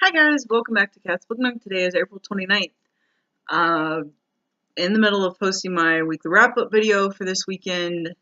Hi guys, welcome back to Cat's Book Nook. Today is April 29th. In the middle of posting my weekly wrap-up video for this weekend.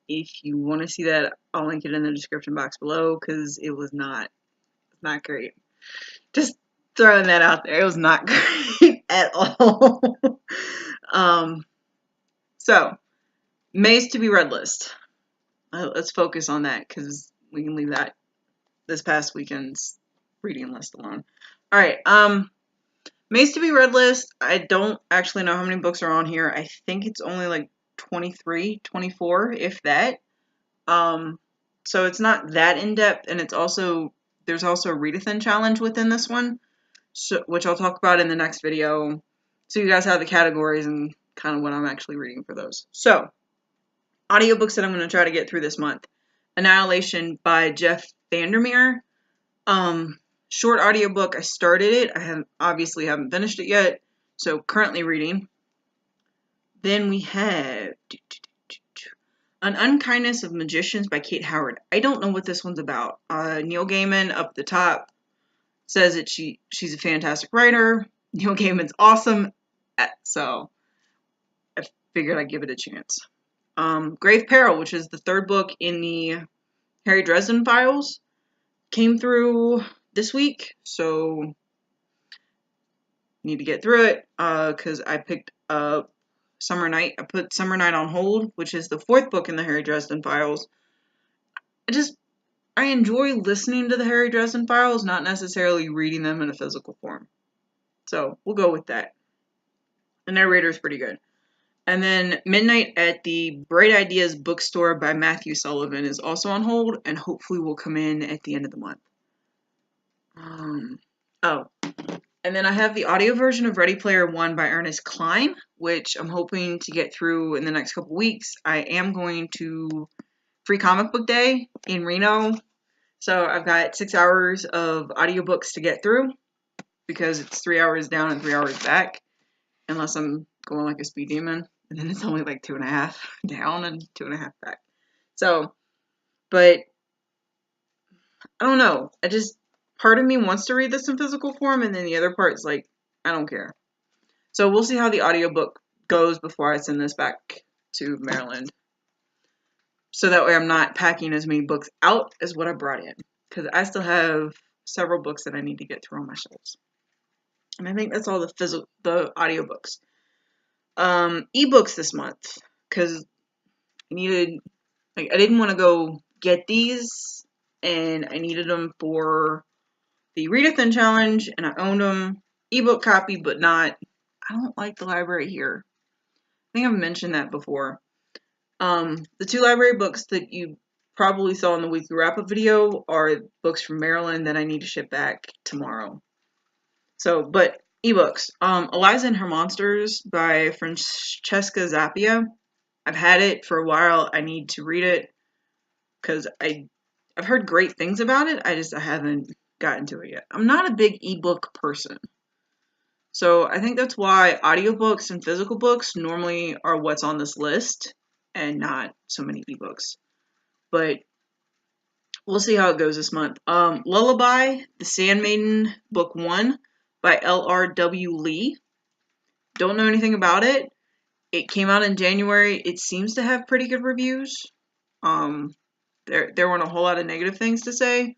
If you want to see that, I'll link it in the description box below, because it was not great. Just throwing that out there, it was not great at all. So, May's to be read list. Let's focus on that, because we can leave that this past weekend's reading list alone. Alright, May's to be read list. I don't actually know how many books are on here. I think it's only like 23, 24, if that. So it's not that in-depth, and there's also a readathon challenge within this one, which I'll talk about in the next video. So you guys have the categories and kind of what I'm actually reading for those. So, audiobooks that I'm going to try to get through this month. Annihilation by VanderMeer. Short audiobook. I started it. I obviously haven't finished it yet. So currently reading. Then we have An Unkindness of Magicians by Kate Howard. I don't know what this one's about. Neil Gaiman up the top says that she's a fantastic writer. Neil Gaiman's awesome. So I figured I'd give it a chance. Grave Peril, which is the third book in the Harry Dresden files, came through this week, so need to get through it, because I picked up Summer Night. I put Summer Night on hold, which is the fourth book in the Harry Dresden files. I enjoy listening to the Harry Dresden files, not necessarily reading them in a physical form. So, we'll go with that. The narrator's pretty good. And then Midnight at the Bright Ideas Bookstore by Matthew Sullivan is also on hold, and hopefully will come in at the end of the month. And then I have the audio version of Ready Player One by Ernest Cline, which I'm hoping to get through in the next couple weeks. I am going to Free Comic Book Day in Reno, so I've got 6 hours of audiobooks to get through, because it's 3 hours down and 3 hours back, unless I'm going like a speed demon, and then it's only like 2.5 down and 2.5 back. So, but I don't know. Part of me wants to read this in physical form, and then the other part's like, I don't care. So we'll see how the audiobook goes before I send this back to Maryland. So that way I'm not packing as many books out as what I brought in, because I still have several books that I need to get through on my shelves. And I think that's all the audiobooks. eBooks this month, because I didn't want to go get these, and I needed them for the readathon challenge, and I owned them. Ebook copy, but I don't like the library here. I think I've mentioned that before. The two library books that you probably saw in the weekly wrap-up video are books from Maryland that I need to ship back tomorrow. So, but ebooks. Eliza and Her Monsters by Francesca Zappia. I've had it for a while. I need to read it, because I've heard great things about it. I haven't gotten to it yet. I'm not a big ebook person. So I think that's why audiobooks and physical books normally are what's on this list, and not so many ebooks. But we'll see how it goes this month. Lullaby, The Sandmaiden, Book 1 by L.R.W. Lee. Don't know anything about it. It came out in January. It seems to have pretty good reviews. There weren't a whole lot of negative things to say.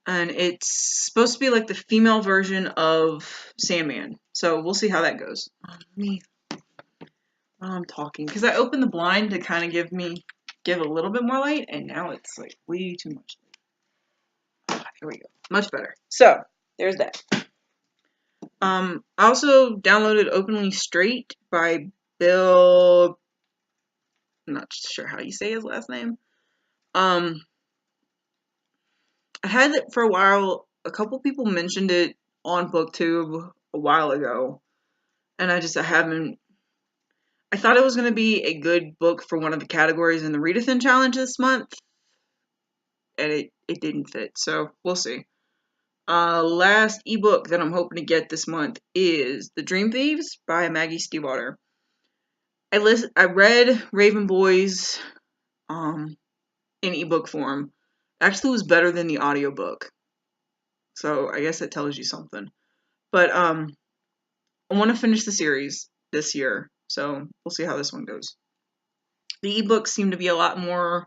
And it's supposed to be like the female version of Sandman. So we'll see how that goes. I'm talking, because I opened the blind to kind of give a little bit more light, and now it's like way too much light. Here we go. Much better. So, there's that. I also downloaded Openly Straight by Bill. I'm not sure how you say his last name. I had it for a while. A couple people mentioned it on BookTube a while ago, and I haven't. I thought it was going to be a good book for one of the categories in the readathon challenge this month, and it didn't fit, so we'll see. Last ebook that I'm hoping to get this month is The Dream Thieves by Maggie Steifvater. I read Raven Boys in ebook form. Actually, it was better than the audiobook. So I guess that tells you something. But I want to finish the series this year, so we'll see how this one goes. The ebooks seem to be a lot more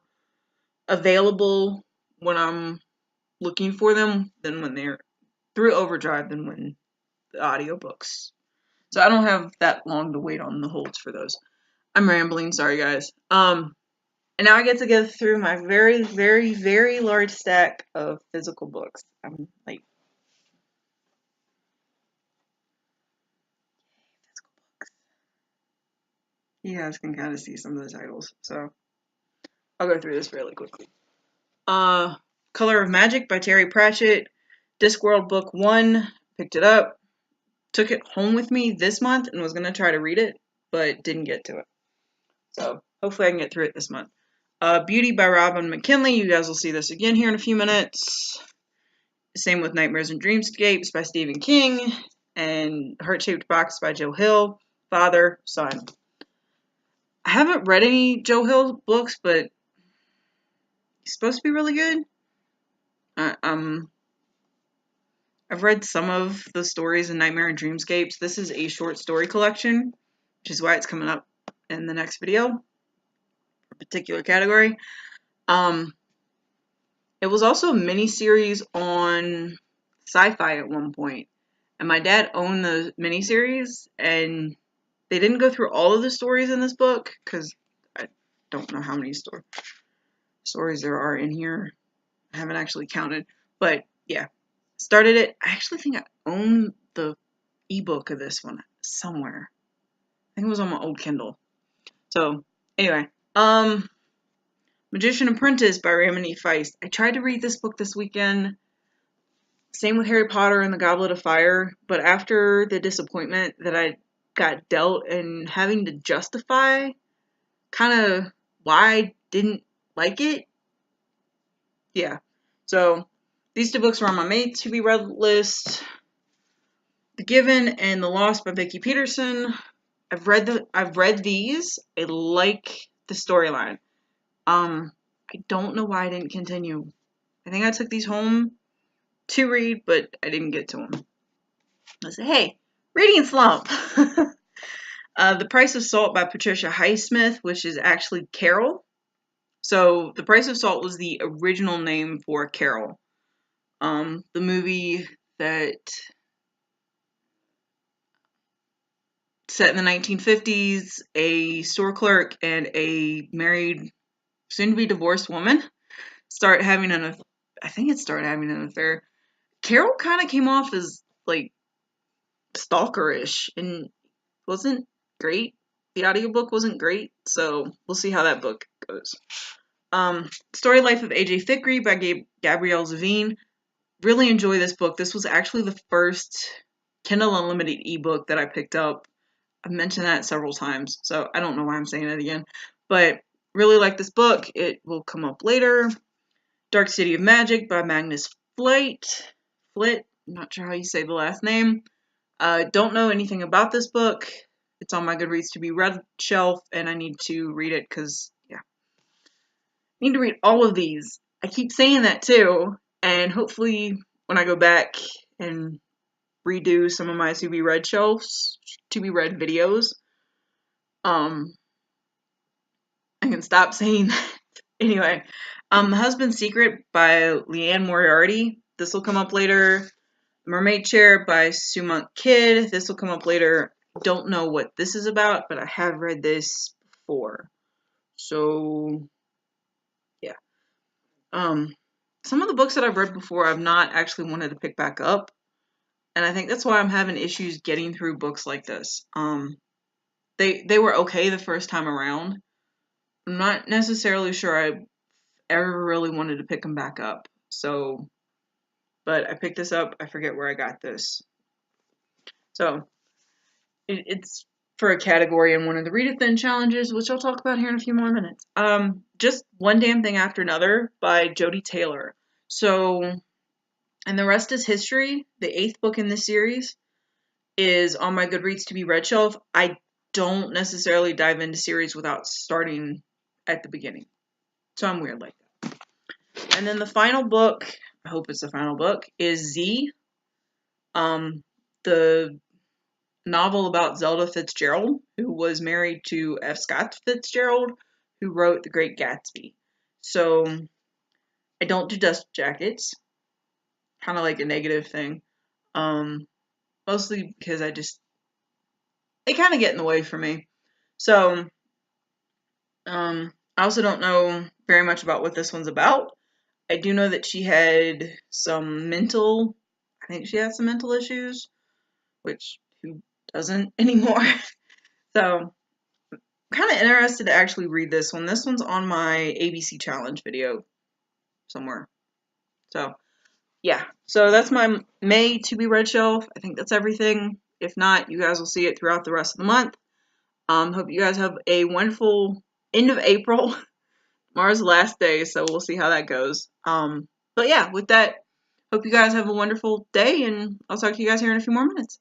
available when I'm looking for them than when they're through Overdrive than when the audiobooks. So I don't have that long to wait on the holds for those. I'm rambling, sorry guys. And now I get to go through my very, very, very large stack of physical books. I'm like, you guys can kind of see some of the titles, so I'll go through this fairly quickly. Color of Magic by Terry Pratchett. Discworld Book 1. Picked it up. Took it home with me this month and was going to try to read it, but didn't get to it. So hopefully I can get through it this month. Beauty by Robin McKinley. You guys will see this again here in a few minutes. Same with Nightmares and Dreamscapes by Stephen King. And Heart-Shaped Box by Joe Hill. Father, son. I haven't read any Joe Hill books, but he's supposed to be really good. I've read some of the stories in Nightmare and Dreamscapes. This is a short story collection, which is why it's coming up in the next video. A particular category. It was also a mini-series on Sci-Fi at one point. And my dad owned the mini-series, and they didn't go through all of the stories in this book, because I don't know how many stories there are in here. I haven't actually counted. But, yeah. Started it. I actually think I own the ebook of this one somewhere. I think it was on my old Kindle. So, anyway. Magician Apprentice by Raymond E. Feist. I tried to read this book this weekend. Same with Harry Potter and the Goblet of Fire. But after the disappointment that I got dealt and having to justify kind of why I didn't like it. Yeah. So, these two books were on my May to be read list. The Given and The Lost by Vicky Peterson. I've read these. I like the storyline. I don't know why I didn't continue. I think I took these home to read, but I didn't get to them. I said, hey, reading slump. The Price of Salt by Patricia Highsmith, which is actually Carol. So, The Price of Salt was the original name for Carol. The movie that set in the 1950s, a store clerk and a married, soon-to-be divorced woman started having an affair. Carol kind of came off as, like, stalkerish and wasn't great. The audiobook wasn't great, so we'll see how that book goes. Story Life of A.J. Thickery by Gabrielle Zavine. Really enjoy this book. This was actually the first Kindle Unlimited ebook that I picked up. I've mentioned that several times, so I don't know why I'm saying it again. But really like this book. It will come up later. Dark City of Magic by Magnus Flyte. I'm not sure how you say the last name. Don't know anything about this book. It's on my Goodreads to be read shelf, and I need to read it because, yeah. I need to read all of these. I keep saying that too, and hopefully when I go back and redo some of my to be read shelves, to be read videos, I can stop saying that. Anyway, The Husband's Secret by Leanne Moriarty. This will come up later. Mermaid Chair by Sumunk Kidd. This will come up later. Don't know what this is about, but I have read this before. So, yeah. Some of the books that I've read before I've not actually wanted to pick back up. And I think that's why I'm having issues getting through books like this. They were okay the first time around. I'm not necessarily sure I ever really wanted to pick them back up. So, but I picked this up. I forget where I got this. So, it's for a category in one of the Read-A-Thon challenges, which I'll talk about here in a few more minutes. Just One Damn Thing After Another by Jodi Taylor. So, and the rest is history. The 8th book in this series is on my Goodreads to be read shelf. I don't necessarily dive into series without starting at the beginning. So I'm weird like that. And then the final book I hope it's the final book, is Z, the novel about Zelda Fitzgerald, who was married to F. Scott Fitzgerald, who wrote The Great Gatsby. So I don't do dust jackets, kind of like a negative thing, mostly because they kind of get in the way for me. So I also don't know very much about what this one's about. I do know that she had I think she had some mental issues, which who doesn't anymore? So I'm kind of interested to actually read this one. This one's on my ABC challenge video somewhere. So yeah, so that's my May to be read shelf. I think that's everything. If not, you guys will see it throughout the rest of the month. Hope you guys have a wonderful end of April. Tomorrow's the last day, so we'll see how that goes. But yeah, with that, hope you guys have a wonderful day, and I'll talk to you guys here in a few more minutes.